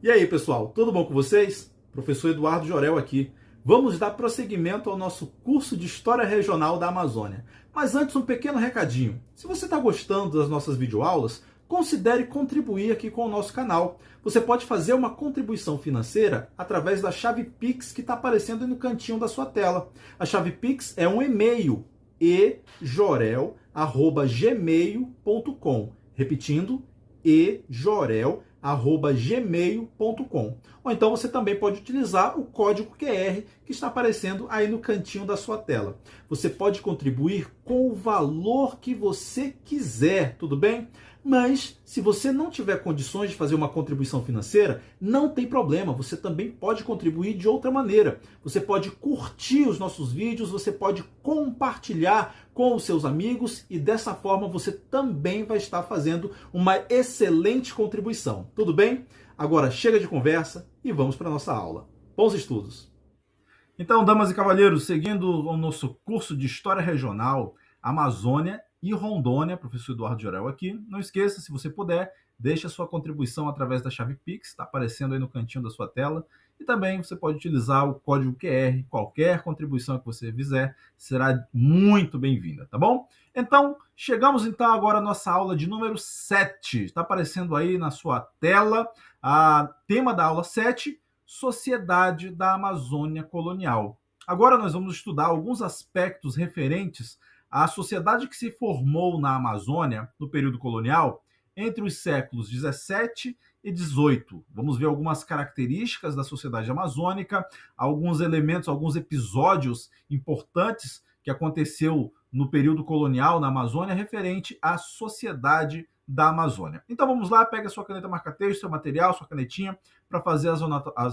E aí, pessoal, tudo bom com vocês? Professor Eduardo Jorel aqui. Vamos dar prosseguimento ao nosso curso de História Regional da Amazônia. Mas antes, um pequeno recadinho. Se você está gostando das nossas videoaulas, considere contribuir aqui com o nosso canal. Você pode fazer uma contribuição financeira através da chave Pix que está aparecendo aí no cantinho da sua tela. A chave Pix é um e-mail, ejorel@gmail.com. Repetindo, ejorel@gmail.com. Ou então você também pode utilizar o código QR que está aparecendo aí no cantinho da sua tela. Você pode contribuir com o valor que você quiser, tudo bem? Mas se você não tiver condições de fazer uma contribuição financeira, não tem problema, você também pode contribuir de outra maneira. Você pode curtir os nossos vídeos, você pode compartilhar com os seus amigos e dessa forma você também vai estar fazendo uma excelente contribuição. Tudo bem? Agora chega de conversa e vamos para a nossa aula. Bons estudos! Então, damas e cavalheiros, seguindo o nosso curso de História Regional, Amazônia e Rondônia, professor Eduardo Jorel aqui. Não esqueça, se você puder, deixe a sua contribuição através da chave Pix, está aparecendo aí no cantinho da sua tela. E também você pode utilizar o código QR, qualquer contribuição que você fizer será muito bem-vinda, tá bom? Então, chegamos então agora à nossa aula de número 7. Está aparecendo aí na sua tela o tema da aula 7, Sociedade da Amazônia Colonial. Agora nós vamos estudar alguns aspectos referentes à sociedade que se formou na Amazônia no período colonial entre os séculos 17 e 18. Vamos ver algumas características da sociedade amazônica, alguns elementos, alguns episódios importantes que aconteceu no período colonial na Amazônia referente à sociedade da Amazônia. Então vamos lá, pega a sua caneta marca-texto, seu material, sua canetinha, para fazer as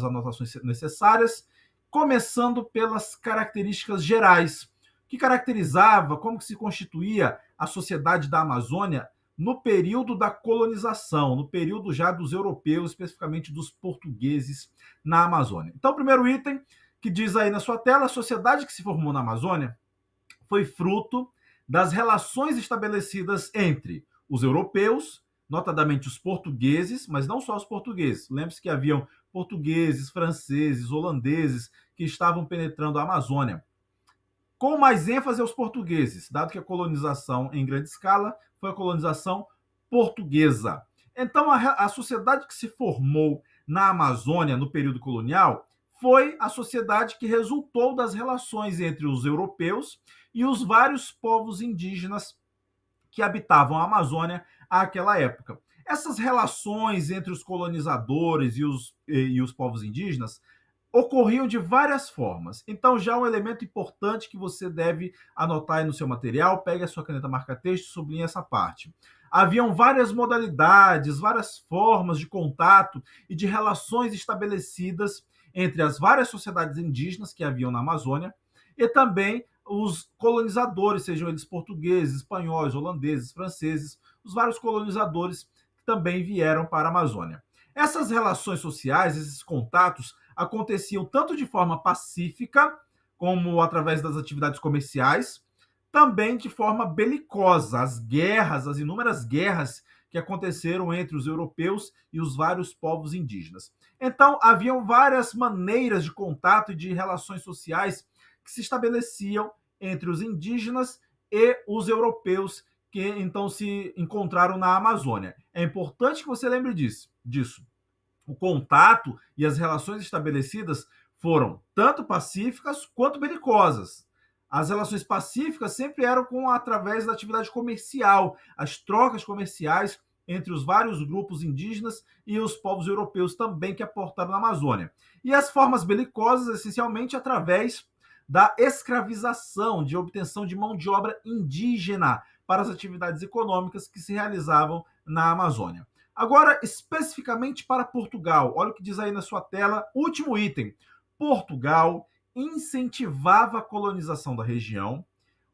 anotações necessárias, começando pelas características gerais, que caracterizava, como que se constituía a sociedade da Amazônia no período da colonização, no período já dos europeus, especificamente dos portugueses na Amazônia. Então, o primeiro item que diz aí na sua tela, a sociedade que se formou na Amazônia foi fruto das relações estabelecidas entre os europeus, notadamente os portugueses, mas não só os portugueses. Lembre-se que haviam portugueses, franceses, holandeses que estavam penetrando a Amazônia. Com mais ênfase aos portugueses, dado que a colonização em grande escala foi a colonização portuguesa. Então, a sociedade que se formou na Amazônia no período colonial foi a sociedade que resultou das relações entre os europeus e os vários povos indígenas que habitavam a Amazônia àquela época. Essas relações entre os colonizadores e os povos indígenas ocorriam de várias formas. Então, já um elemento importante que você deve anotar aí no seu material, pegue a sua caneta marca-texto e sublinhe essa parte. Haviam várias modalidades, várias formas de contato e de relações estabelecidas entre as várias sociedades indígenas que haviam na Amazônia e também os colonizadores, sejam eles portugueses, espanhóis, holandeses, franceses, os vários colonizadores que também vieram para a Amazônia. Essas relações sociais, esses contatos, aconteciam tanto de forma pacífica, como através das atividades comerciais, também de forma belicosa, as guerras, as inúmeras guerras que aconteceram entre os europeus e os vários povos indígenas. Então, haviam várias maneiras de contato e de relações sociais que se estabeleciam entre os indígenas e os europeus que então se encontraram na Amazônia. É importante que você lembre disso. O contato e as relações estabelecidas foram tanto pacíficas quanto belicosas. As relações pacíficas sempre eram através da atividade comercial, as trocas comerciais entre os vários grupos indígenas e os povos europeus também que aportaram na Amazônia. E as formas belicosas, essencialmente, através da escravização, de obtenção de mão de obra indígena para as atividades econômicas que se realizavam na Amazônia. Agora, especificamente para Portugal, olha o que diz aí na sua tela, último item. Portugal incentivava a colonização da região,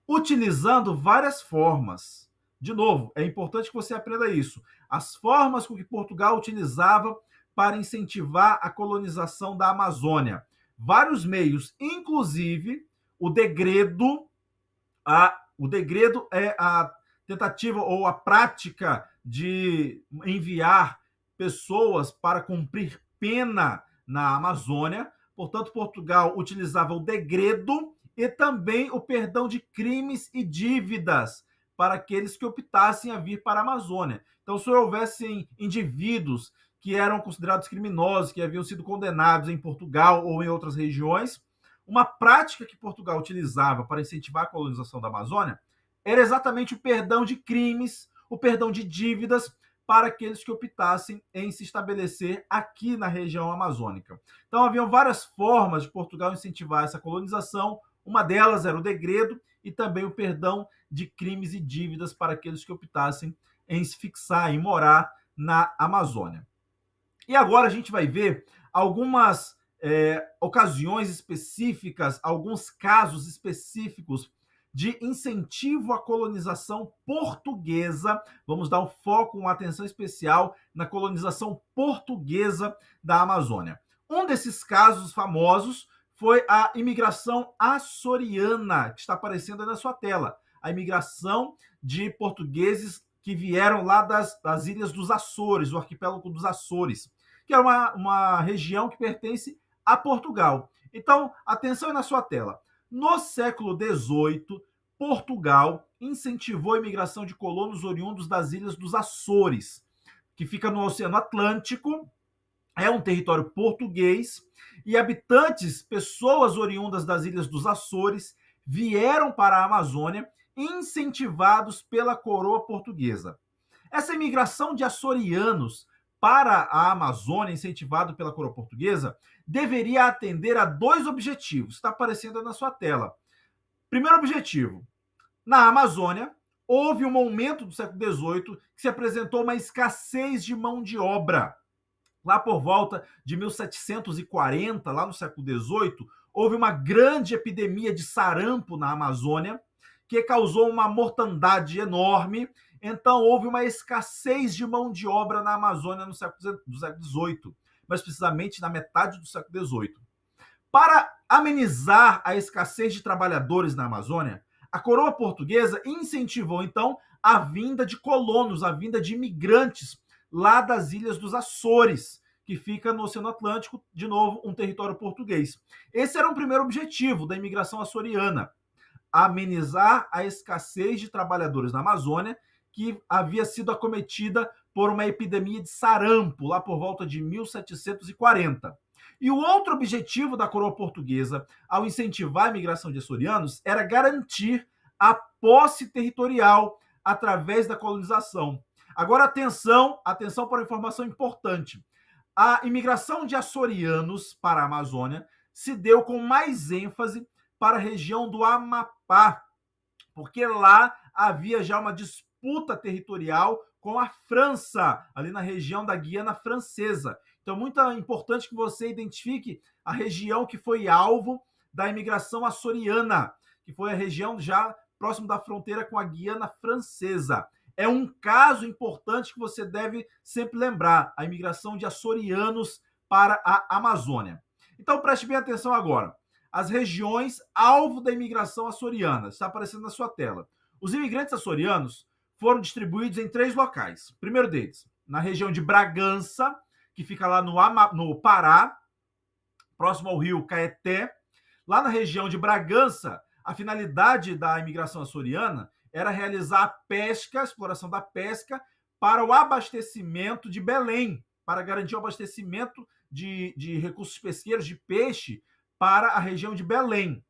utilizando várias formas. De novo, é importante que você aprenda isso. As formas com que Portugal utilizava para incentivar a colonização da Amazônia. Vários meios, inclusive o degredo. O degredo é a tentativa ou a prática de enviar pessoas para cumprir pena na Amazônia. Portanto, Portugal utilizava o degredo e também o perdão de crimes e dívidas para aqueles que optassem a vir para a Amazônia. Então, se houvessem indivíduos que eram considerados criminosos, que haviam sido condenados em Portugal ou em outras regiões, uma prática que Portugal utilizava para incentivar a colonização da Amazônia era exatamente o perdão de crimes, o perdão de dívidas para aqueles que optassem em se estabelecer aqui na região amazônica. Então, haviam várias formas de Portugal incentivar essa colonização. Uma delas era o degredo e também o perdão de crimes e dívidas para aqueles que optassem em se fixar, em morar na Amazônia. E agora a gente vai ver algumas ocasiões específicas, alguns casos específicos de incentivo à colonização portuguesa. Vamos dar um foco, uma atenção especial na colonização portuguesa da Amazônia. Um desses casos famosos foi a imigração açoriana, que está aparecendo aí na sua tela. A imigração de portugueses que vieram lá das ilhas dos Açores, o arquipélago dos Açores, que é uma região que pertence a Portugal. Então, atenção aí na sua tela. No século XVIII, Portugal incentivou a imigração de colonos oriundos das ilhas dos Açores, que fica no Oceano Atlântico, é um território português, e habitantes, pessoas oriundas das ilhas dos Açores, vieram para a Amazônia incentivados pela coroa portuguesa. Essa imigração de açorianos para a Amazônia, incentivado pela coroa portuguesa, deveria atender a dois objetivos. Está aparecendo na sua tela. Primeiro objetivo: na Amazônia, houve um momento do século XVIII que se apresentou uma escassez de mão de obra. Lá por volta de 1740, lá no século XVIII, houve uma grande epidemia de sarampo na Amazônia, que causou uma mortandade enorme. Então, houve uma escassez de mão de obra na Amazônia no século XVIII, mais precisamente na metade do século XVIII. Para amenizar a escassez de trabalhadores na Amazônia, a coroa portuguesa incentivou, então, a vinda de colonos, a vinda de imigrantes lá das ilhas dos Açores, que fica no Oceano Atlântico, de novo, um território português. Esse era o primeiro objetivo da imigração açoriana: amenizar a escassez de trabalhadores na Amazônia, que havia sido acometida por uma epidemia de sarampo, lá por volta de 1740. E o outro objetivo da coroa portuguesa, ao incentivar a imigração de açorianos, era garantir a posse territorial através da colonização. Agora, atenção para uma informação importante. A imigração de açorianos para a Amazônia se deu com mais ênfase para a região do Amapá, porque lá havia já uma disputa territorial com a França, ali na região da Guiana Francesa. Então, muito importante que você identifique a região que foi alvo da imigração açoriana, que foi a região já próximo da fronteira com a Guiana Francesa. É um caso importante que você deve sempre lembrar: a imigração de açorianos para a Amazônia. Então, preste bem atenção agora. As regiões alvo da imigração açoriana, está aparecendo na sua tela. Os imigrantes açorianos foram distribuídos em 3 locais. O primeiro deles, na região de Bragança, que fica lá no Pará, próximo ao rio Caeté. Lá na região de Bragança, a finalidade da imigração açoriana era realizar a pesca, a exploração da pesca, para o abastecimento de Belém, para garantir o abastecimento de recursos pesqueiros, de peixe, para a região de Belém.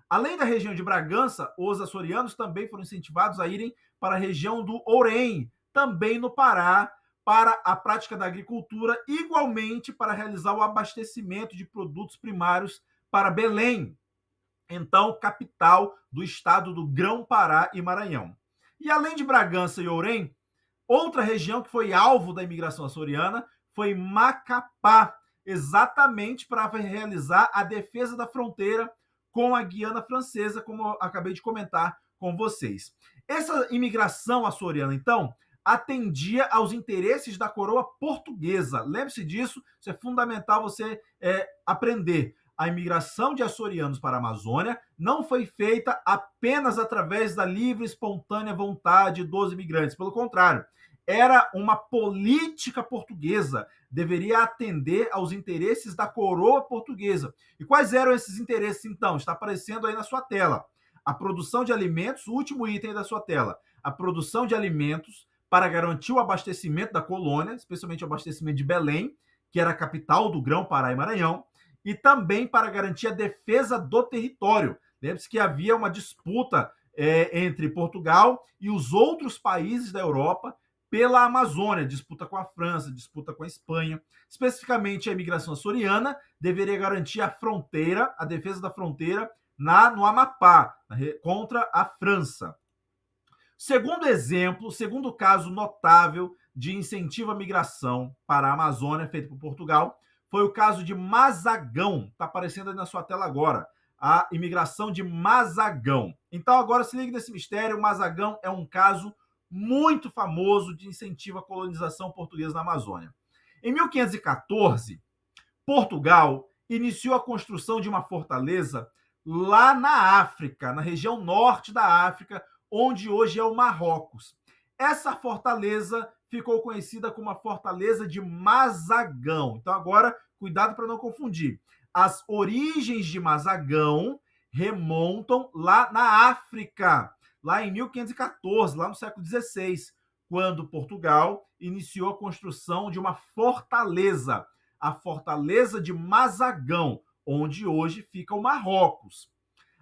Além da região de Bragança, os açorianos também foram incentivados a irem para a região do Orém, também no Pará, para a prática da agricultura, igualmente para realizar o abastecimento de produtos primários para Belém, então capital do estado do Grão-Pará e Maranhão. E além de Bragança e Orém, outra região que foi alvo da imigração açoriana foi Macapá, exatamente para realizar a defesa da fronteira com a Guiana Francesa, como eu acabei de comentar com vocês. Essa imigração açoriana, então, atendia aos interesses da coroa portuguesa. Lembre-se disso, isso é fundamental você aprender. A imigração de açorianos para a Amazônia não foi feita apenas através da livre e espontânea vontade dos imigrantes. Pelo contrário, era uma política portuguesa, deveria atender aos interesses da coroa portuguesa. E quais eram esses interesses, então? Está aparecendo aí na sua tela. A produção de alimentos, o último item da sua tela, a produção de alimentos para garantir o abastecimento da colônia, especialmente o abastecimento de Belém, que era a capital do Grão-Pará e Maranhão, e também para garantir a defesa do território. Lembre-se que havia uma disputa entre Portugal e os outros países da Europa pela Amazônia, disputa com a França, disputa com a Espanha. Especificamente, a imigração açoriana deveria garantir a fronteira, a defesa da fronteira no Amapá, contra a França. Segundo exemplo, segundo caso notável de incentivo à migração para a Amazônia, feito por Portugal, foi o caso de Mazagão. Está aparecendo aí na sua tela agora. A imigração de Mazagão. Então, agora se ligue nesse mistério. Mazagão é um caso muito famoso de incentivo à colonização portuguesa na Amazônia. Em 1514, Portugal iniciou a construção de uma fortaleza lá na África, na região norte da África, onde hoje é o Marrocos. Essa fortaleza ficou conhecida como a Fortaleza de Mazagão. Então, agora, cuidado para não confundir. As origens de Mazagão remontam lá na África, lá em 1514, lá no século XVI, quando Portugal iniciou a construção de uma fortaleza, a Fortaleza de Mazagão, onde hoje fica o Marrocos.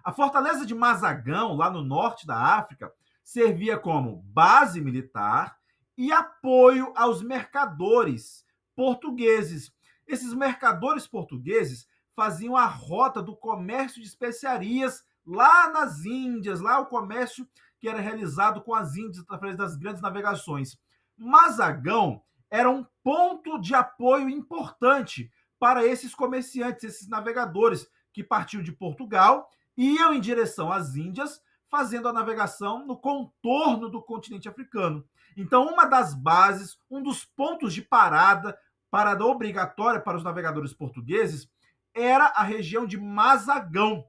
A Fortaleza de Mazagão, lá no norte da África, servia como base militar e apoio aos mercadores portugueses. Esses mercadores portugueses faziam a rota do comércio de especiarias lá nas Índias, lá o comércio que era realizado com as Índias através das grandes navegações. Mazagão era um ponto de apoio importante para esses comerciantes, esses navegadores que partiam de Portugal, iam em direção às Índias, fazendo a navegação no contorno do continente africano. Então, uma das bases, um dos pontos de parada obrigatória para os navegadores portugueses, era a região de Mazagão,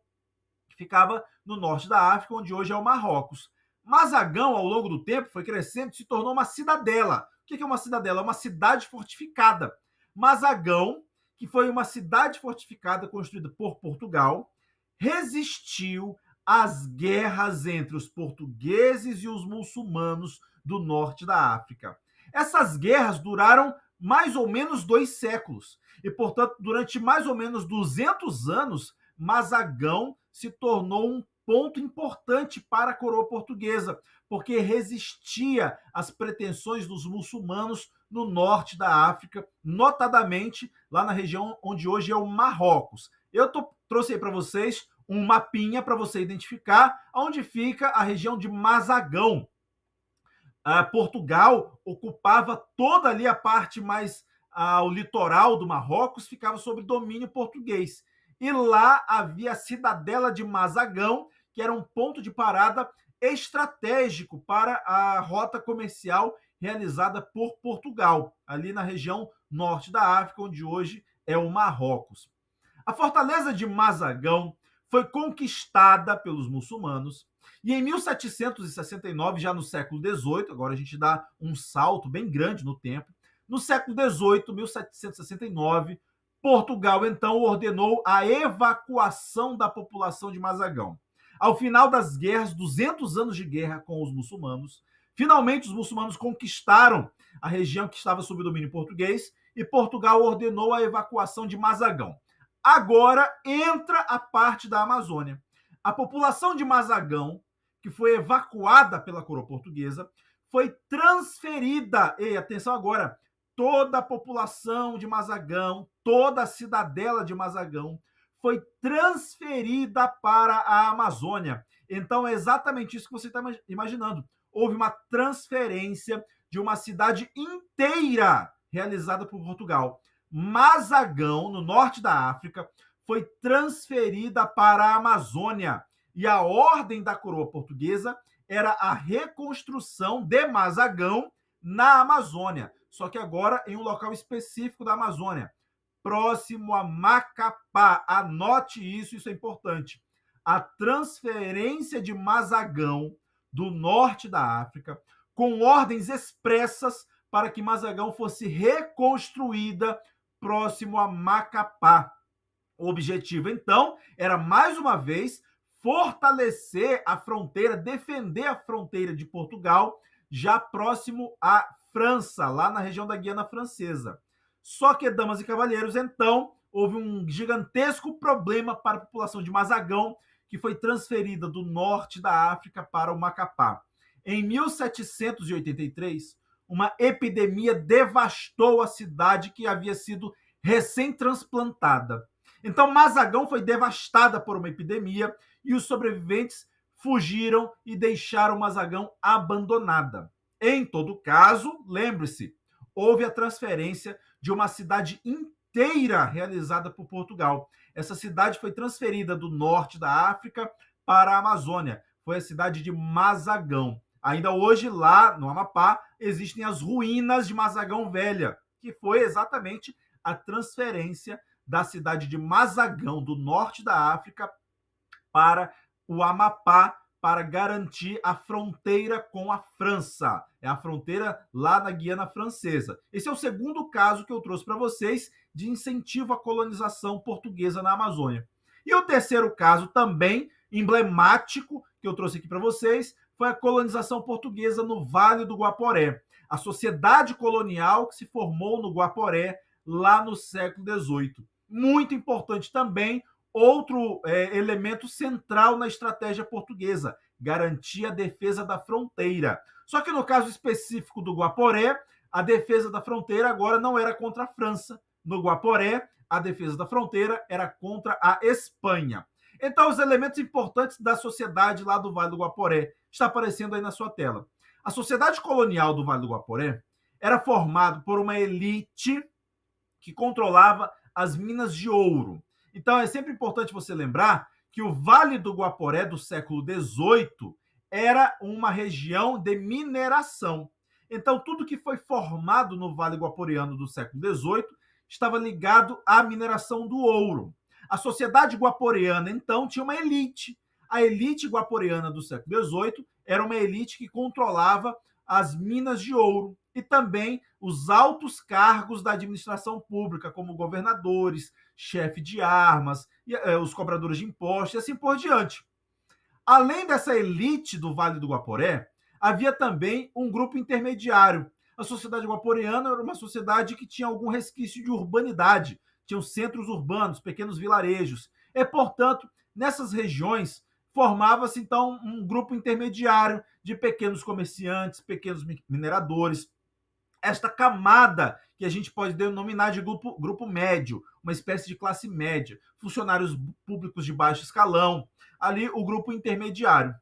que ficava no norte da África, onde hoje é o Marrocos. Mazagão, ao longo do tempo, foi crescendo e se tornou uma cidadela. O que é uma cidadela? É uma cidade fortificada. Mazagão, que foi uma cidade fortificada construída por Portugal, resistiu às guerras entre os portugueses e os muçulmanos do norte da África. Essas guerras duraram mais ou menos 2 séculos e, portanto, durante mais ou menos 200 anos, Mazagão se tornou um ponto importante para a coroa portuguesa, porque resistia às pretensões dos muçulmanos no norte da África, notadamente lá na região onde hoje é o Marrocos. Eu trouxe aí para vocês um mapinha para você identificar onde fica a região de Mazagão. Portugal ocupava toda ali a parte mais ao litoral do Marrocos, ficava sob domínio português. E lá havia a cidadela de Mazagão, que era um ponto de parada estratégico para a rota comercial realizada por Portugal, ali na região norte da África, onde hoje é o Marrocos. A fortaleza de Mazagão foi conquistada pelos muçulmanos e em 1769, já no século XVIII, agora a gente dá um salto bem grande no tempo, no século XVIII, 1769, Portugal então ordenou a evacuação da população de Mazagão. Ao final das guerras, 200 anos de guerra com os muçulmanos, finalmente os muçulmanos conquistaram a região que estava sob domínio português e Portugal ordenou a evacuação de Mazagão. Agora entra a parte da Amazônia. A população de Mazagão, que foi evacuada pela coroa portuguesa, foi transferida, e atenção agora, toda a população de Mazagão, toda a cidadela de Mazagão foi transferida para a Amazônia. Então é exatamente isso que você está imaginando. Houve uma transferência de uma cidade inteira realizada por Portugal. Mazagão, no norte da África, foi transferida para a Amazônia. E a ordem da coroa portuguesa era a reconstrução de Mazagão na Amazônia. Só que agora em um local específico da Amazônia, próximo a Macapá. Anote isso, isso é importante. A transferência de Mazagão do norte da África com ordens expressas para que Mazagão fosse reconstruída próximo a Macapá. O objetivo, então, era, mais uma vez, fortalecer a fronteira, defender a fronteira de Portugal, já próximo à França, lá na região da Guiana Francesa. Só que, damas e cavalheiros, então, houve um gigantesco problema para a população de Mazagão, que foi transferida do norte da África para o Macapá. Em 1783, uma epidemia devastou a cidade que havia sido recém-transplantada. Então, Mazagão foi devastada por uma epidemia e os sobreviventes fugiram e deixaram Mazagão abandonada. Em todo caso, lembre-se, houve a transferência de uma cidade inteira realizada por Portugal. Essa cidade foi transferida do norte da África para a Amazônia. Foi a cidade de Mazagão. Ainda hoje, lá no Amapá, existem as ruínas de Mazagão Velha, que foi exatamente a transferência da cidade de Mazagão, do norte da África, para o Amapá, para garantir a fronteira com a França. É a fronteira lá na Guiana Francesa. Esse é o segundo caso que eu trouxe para vocês de incentivo à colonização portuguesa na Amazônia. E o terceiro caso, também emblemático, que eu trouxe aqui para vocês, foi a colonização portuguesa no Vale do Guaporé. A sociedade colonial que se formou no Guaporé lá no século XVIII. Muito importante também, outro elemento central na estratégia portuguesa, garantir a defesa da fronteira. Só que no caso específico do Guaporé, a defesa da fronteira agora não era contra a França. No Guaporé, a defesa da fronteira era contra a Espanha. Então, os elementos importantes da sociedade lá do Vale do Guaporé está aparecendo aí na sua tela. A sociedade colonial do Vale do Guaporé era formada por uma elite que controlava as minas de ouro. Então, é sempre importante você lembrar que o Vale do Guaporé do século XVIII era uma região de mineração. Então, tudo que foi formado no Vale Guaporeano do século XVIII estava ligado à mineração do ouro. A sociedade guaporeana, então, tinha uma elite. A elite guaporeana do século XVIII era uma elite que controlava as minas de ouro e também os altos cargos da administração pública, como governadores, chefe de armas, os cobradores de impostos e assim por diante. Além dessa elite do Vale do Guaporé, havia também um grupo intermediário. A sociedade guaporeana era uma sociedade que tinha algum resquício de urbanidade, tinham centros urbanos, pequenos vilarejos. E, portanto, nessas regiões formava-se, então, um grupo intermediário de pequenos comerciantes, pequenos mineradores. Esta camada que a gente pode denominar de grupo médio, uma espécie de classe média, funcionários públicos de baixo escalão, ali o grupo intermediário.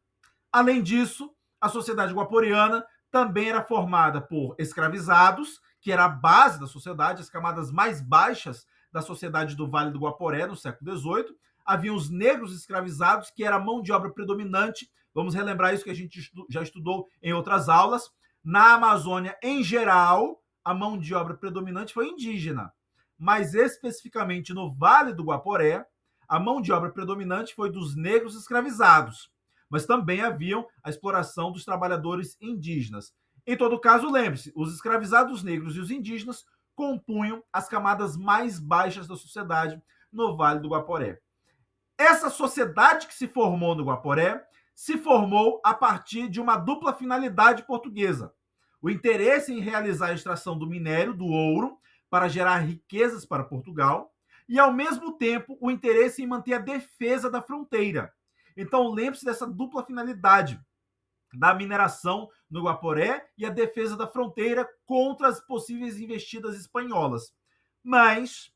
Além disso, a sociedade guaporeana também era formada por escravizados, que era a base da sociedade, as camadas mais baixas da sociedade do Vale do Guaporé no século XVIII. Havia os negros escravizados, que era a mão de obra predominante. Vamos relembrar isso que a gente já estudou em outras aulas. Na Amazônia, em geral, a mão de obra predominante foi indígena, mas especificamente no Vale do Guaporé, a mão de obra predominante foi dos negros escravizados, mas também haviam a exploração dos trabalhadores indígenas. Em todo caso, lembre-se, os escravizados negros e os indígenas compunham as camadas mais baixas da sociedade no Vale do Guaporé. Essa sociedade que se formou no Guaporé se formou a partir de uma dupla finalidade portuguesa. O interesse em realizar a extração do minério, do ouro, para gerar riquezas para Portugal, e, ao mesmo tempo, o interesse em manter a defesa da fronteira. Então, lembre-se dessa dupla finalidade da mineração no Guaporé e a defesa da fronteira contra as possíveis investidas espanholas. Mas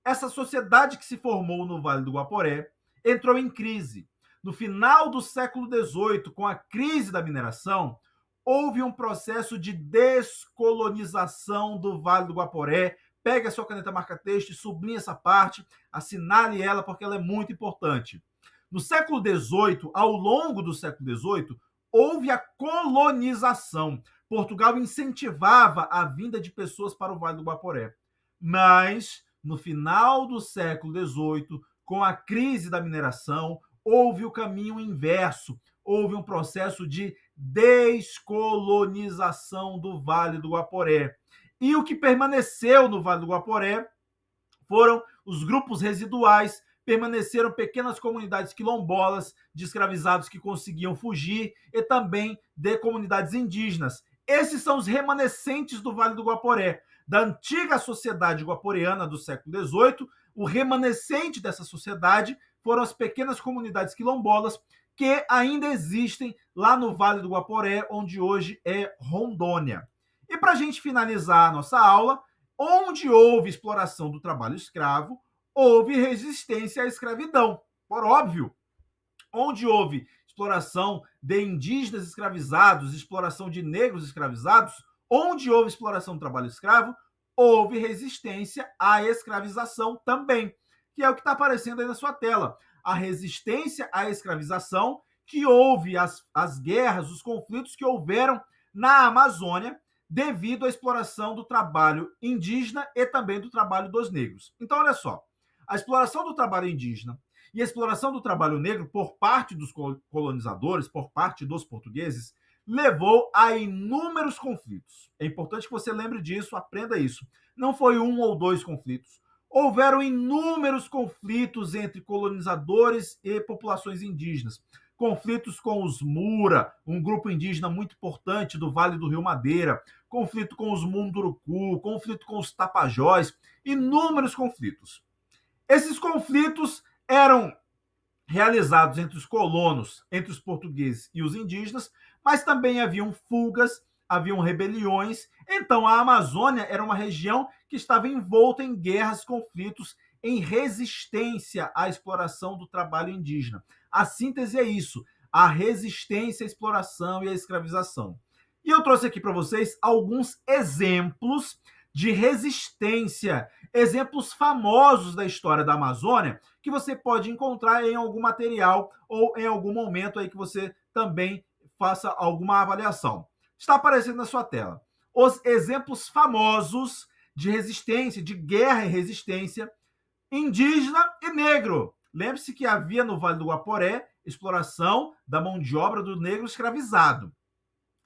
essa sociedade que se formou no Vale do Guaporé entrou em crise. No final do século XVIII, com a crise da mineração, houve um processo de descolonização do Vale do Guaporé. Pegue a sua caneta marca-texto e sublinhe essa parte, assinale ela porque ela é muito importante. No século XVIII, ao longo do século XVIII, houve a colonização. Portugal incentivava a vinda de pessoas para o Vale do Guaporé. Mas, no final do século XVIII, com a crise da mineração, houve o caminho inverso. Houve um processo de descolonização do Vale do Guaporé. E o que permaneceu no Vale do Guaporé foram os grupos residuais, permaneceram pequenas comunidades quilombolas de escravizados que conseguiam fugir e também de comunidades indígenas. Esses são os remanescentes do Vale do Guaporé, da antiga sociedade guaporeana do século XVIII. O remanescente dessa sociedade foram as pequenas comunidades quilombolas que ainda existem lá no Vale do Guaporé, onde hoje é Rondônia. E para a gente finalizar a nossa aula, onde houve exploração do trabalho escravo, houve resistência à escravidão. Por óbvio, onde houve exploração de indígenas escravizados, exploração de negros escravizados, onde houve exploração do trabalho escravo, houve resistência à escravização também, que é o que está aparecendo aí na sua tela. A resistência à escravização, que houve as guerras, os conflitos que houveram na Amazônia devido à exploração do trabalho indígena e também do trabalho dos negros. Então, olha só, a exploração do trabalho indígena e a exploração do trabalho negro por parte dos colonizadores, por parte dos portugueses, levou a inúmeros conflitos. É importante que você lembre disso, aprenda isso. Não foi um ou dois conflitos. Houveram inúmeros conflitos entre colonizadores e populações indígenas. Conflitos com os Mura, um grupo indígena muito importante do Vale do Rio Madeira, conflito com os Munduruku, conflito com os Tapajós, inúmeros conflitos. Esses conflitos eram realizados entre os colonos, entre os portugueses e os indígenas, mas também haviam fugas, haviam rebeliões. Então, a Amazônia era uma região que estava envolta em guerras, conflitos, em resistência à exploração do trabalho indígena. A síntese é isso, a resistência à exploração e à escravização. E eu trouxe aqui para vocês alguns exemplos de resistência, exemplos famosos da história da Amazônia, que você pode encontrar em algum material ou em algum momento aí que você também faça alguma avaliação. Está aparecendo na sua tela. Os exemplos famosos de resistência, de guerra e resistência indígena e negro. Lembre-se que havia no Vale do Guaporé exploração da mão de obra do negro escravizado.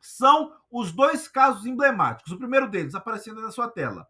São os dois casos emblemáticos. O primeiro deles, aparecendo na sua tela.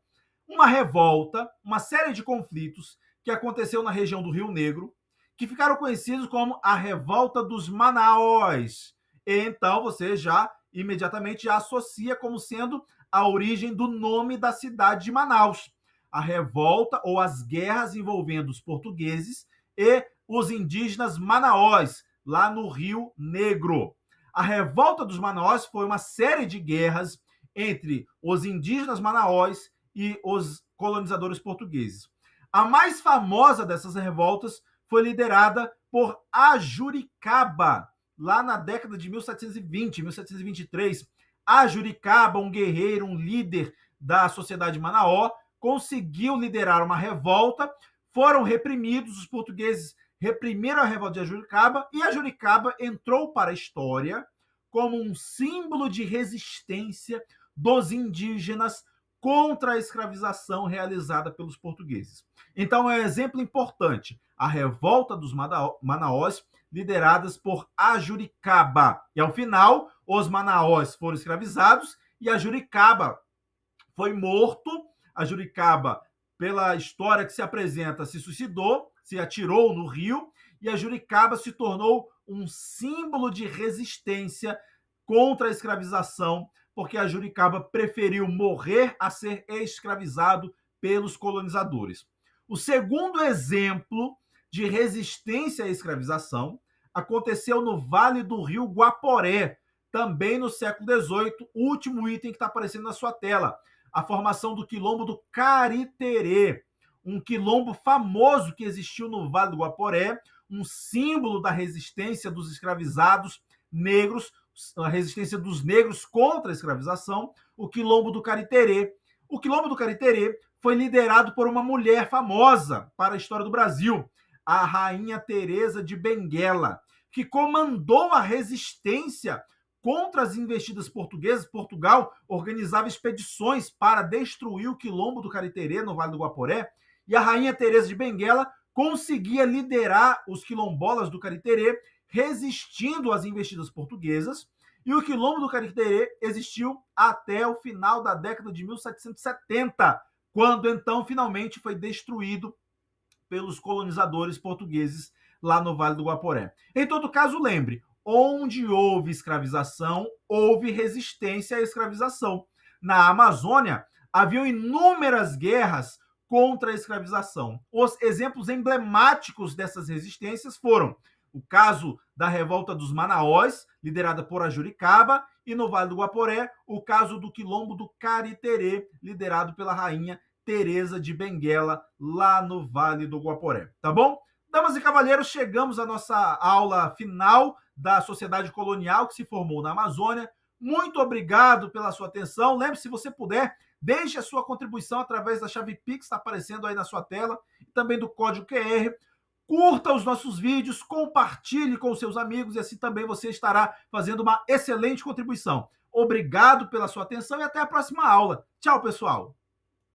Uma revolta, uma série de conflitos que aconteceu na região do Rio Negro, que ficaram conhecidos como a Revolta dos Manaós. E então você já imediatamente já associa como sendo a origem do nome da cidade de Manaus. A revolta ou as guerras envolvendo os portugueses e os indígenas manaós, lá no Rio Negro. A Revolta dos Manaós foi uma série de guerras entre os indígenas manaós e os colonizadores portugueses. A mais famosa dessas revoltas foi liderada por Ajuricaba, lá na década de 1720, 1723. Ajuricaba, um guerreiro, um líder da sociedade manaó, conseguiu liderar uma revolta, foram reprimidos, os portugueses reprimiram a revolta de Ajuricaba e Ajuricaba entrou para a história como um símbolo de resistência dos indígenas contra a escravização realizada pelos portugueses. Então é um exemplo importante, a revolta dos manaós lideradas por Ajuricaba. E ao final, os manaós foram escravizados e Ajuricaba foi morto. Ajuricaba, pela história que se apresenta, se suicidou, se atirou no rio, e Ajuricaba se tornou um símbolo de resistência contra a escravização, porque Ajuricaba preferiu morrer a ser escravizado pelos colonizadores. O segundo exemplo de resistência à escravização aconteceu no Vale do Rio Guaporé, também no século XVIII, último item que está aparecendo na sua tela, a formação do quilombo do Cariterê, um quilombo famoso que existiu no Vale do Guaporé, um símbolo da resistência dos escravizados negros, a resistência dos negros contra a escravização, o quilombo do Cariterê. O quilombo do Cariterê foi liderado por uma mulher famosa para a história do Brasil, a Rainha Teresa de Benguela, que comandou a resistência contra as investidas portuguesas. Portugal organizava expedições para destruir o quilombo do Cariterê, no Vale do Guaporé, e a Rainha Teresa de Benguela conseguia liderar os quilombolas do Cariterê, resistindo às investidas portuguesas, E o Quilombo do Cariterê existiu até o final da década de 1770, quando então finalmente foi destruído pelos colonizadores portugueses lá no Vale do Guaporé. Em todo caso, lembre, onde houve escravização, houve resistência à escravização. Na Amazônia, haviam inúmeras guerras contra a escravização. Os exemplos emblemáticos dessas resistências foram o caso da revolta dos Manaós, liderada por Ajuricaba, e no Vale do Guaporé, o caso do Quilombo do Cariterê, liderado pela rainha Teresa de Benguela, lá no Vale do Guaporé. Tá bom? Damas e cavalheiros, chegamos à nossa aula final da sociedade colonial que se formou na Amazônia. Muito obrigado pela sua atenção. Lembre-se, se você puder, deixe a sua contribuição através da chave Pix, está aparecendo aí na sua tela, e também do código QR. Curta os nossos vídeos, compartilhe com os seus amigos e assim também você estará fazendo uma excelente contribuição. Obrigado pela sua atenção e até a próxima aula. Tchau, pessoal!